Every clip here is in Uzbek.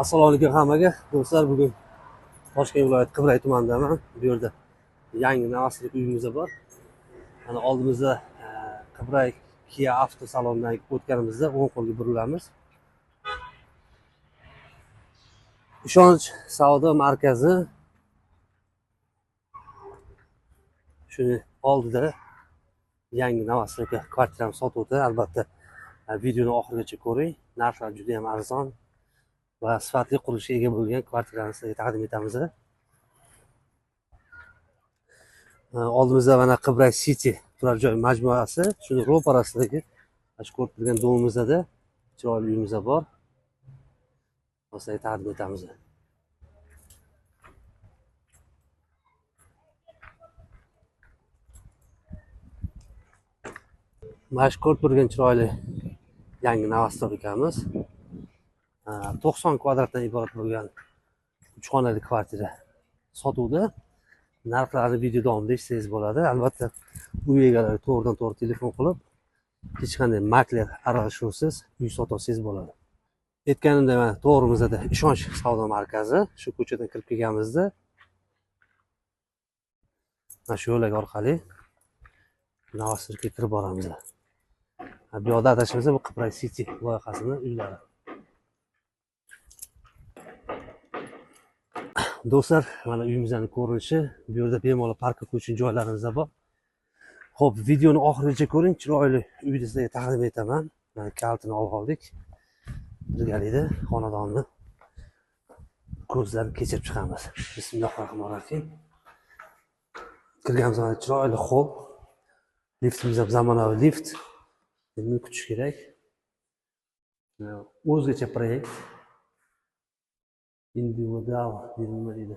Assalomu alaykum hammaga. Do'stlar, bugun Toshkent viloyati Qibray tumanidaman. Bu yerda yangi novostlik uyimiz bor. Mana oldimizda Qibray Kia avto salonidan o'tganimizda o'ng qo'lga burilamiz. Ishonch savdo markazi shuni oldida yangi novostlik kvartiramiz sotuvda. Albatta videoni oxirigacha ko'ring. Narxlar juda ham arzon va sifatli qurilishga ega bo'lgan kvartirani sizga taqdim etamiz. Oldimizda mana Qibray City turar joy majmuasi, shuni ro'parasidagi shu ko'rib turgan domimizda chiroyli uyimiz bor. Sizga taqdim etamiz. Mana shu ko'rib turgan chiroyli yangi novostroykamiz 90 kvadratdan iborat bo'lgan 3 xonali kvartira sotuvda. Narxlarni video davomida eshitsangiz bo'ladi. Albatta uy egalari to'g'ridan to'g'ri telefon qilib hech qanday makler aralashuvsiz uy sotsangiz bo'ladi. Aytganimdek, mana to'g'rimizda Ishonch savdo markazi, shu ko'chadan kirib kelganimizda mana shu yo'lak orqali novostroyga kirib boramiz. Bu yoqda adashmasa bu Qibray City loyihasini uylari. Do'stlar, mana uyimizning ko'rinishi, bu yerda bemalol parkovka uchun joylarimiz bor. Xo'p, videoni oxirigacha ko'ring. Chiroyli uyni sizlarga taqdim etaman. Mana kalitini olib oldik. Birgalikda xonadonni ko'zlarni kechirib chiqamiz. Bismillahirrohmanirrohim. Kirganimiz mana chiroyli hol. Liftimiz ham zamonaviy lift. Buni kutish kerak. O'zgacha proyekt. Individual nima deydi?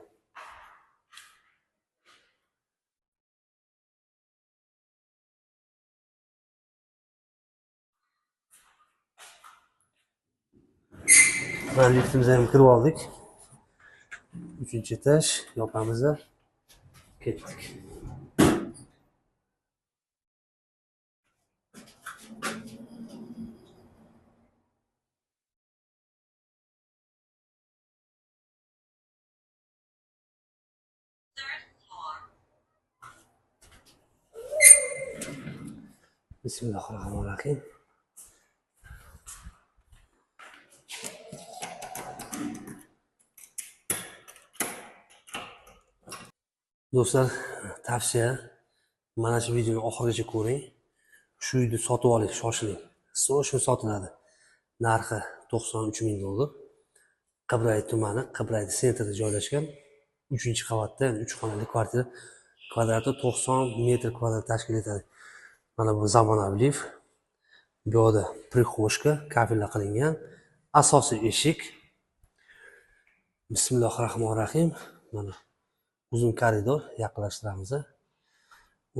Mana liftimizga ham kirib oldik. 3-etaj yopamiz. Ketdik. Bismillahirrohmanirrohim. Do'stlar, tavsiya, mana shu videoni oxirigacha ko'ring. Shu uyni sotib oling, shoshiling. Shu sotiladi. Narxi $93,000. Qibray tumani, Qibray sentrida joylashgan 3-qavatda, 3 xonali kvartira, kvadrati 90 metr kvadrat tashkil etadi. Mana bu zamonaviy lift. Bu yerda prixoshka, kafellar qilingan, asosiy eshik. Bismillahirrohmanirrohim. Mana uzun koridor, yaqinlashtiramiz.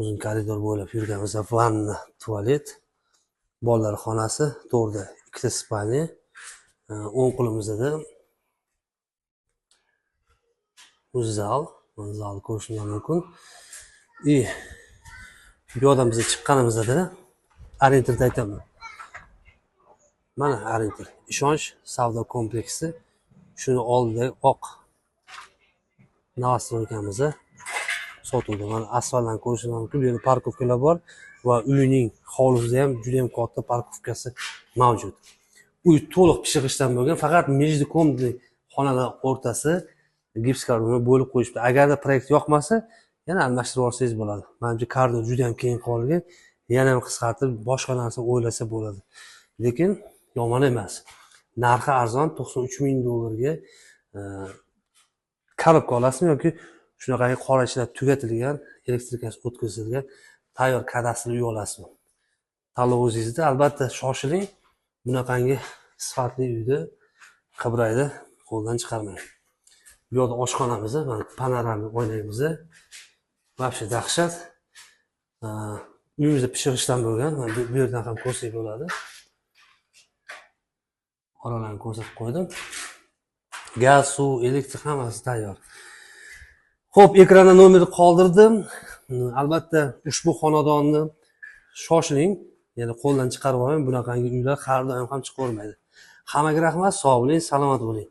Uzun koridor bo'ylab yurganimizda vanna, tualet, bolalar xonasi, to'g'rida 2 spalni, o'ng qo'limizda zal, zalni ko'rishingiz mumkin. Bu yerdan biz chiqqanimizda orientirni aytaman. Mana orientir. Ishonch savdo kompleksi. Shuni oldida oq novostroykamiz sotuvda. Mana asfaltdan ko'rishingiz mumkin. Bu yerda parkovkalar bor va uyning hovlisida ham juda ham katta parkovkasi mavjud. Uy to'liq pishig'ishdan bo'lgan, faqat междукомнатный xonalar o'rtasi gipskarton bo'lib qo'yishdi. Agarda proyekt yoqmasa, yana almashtirib olsangiz bo'ladi. Menimcha koridor juda ham keng qolgan. Yana ham qisqartirib boshqa narsa o'ylasa bo'ladi. Lekin yomon emas. Narxi arzon, $93,000 korobka olasizmi yoki shunaqangi qora ishlar tugatilgan, elektrikasi o'tkazilgan tayyor kadastr uy olasizmi? Tanlov o'zingizda. Albatta shoshiling. Bunaqangi sifatli uyni Qibrayda qo'ldan chiqarmang. Bu yerda oshxonamiz, mana panoramik oynamiz. Vobshe dahshat. Uyimizda pishirishdan bo'lgan. Mana bu yerdan ham ko'rsak bo'ladi. Oralarni ko'rsatib qo'ydim. Gaz, suv, elektr hammasi tayyor. Xo'p, ekranda nomerni qoldirdim. Albatta ushbu xonadonni shoshiling, ya'ni qo'ldan chiqarib olmang. Bunaqangi uylar har doim ham chiqavermaydi. Hammaga rahmat, sog' bo'ling, salomat bo'ling.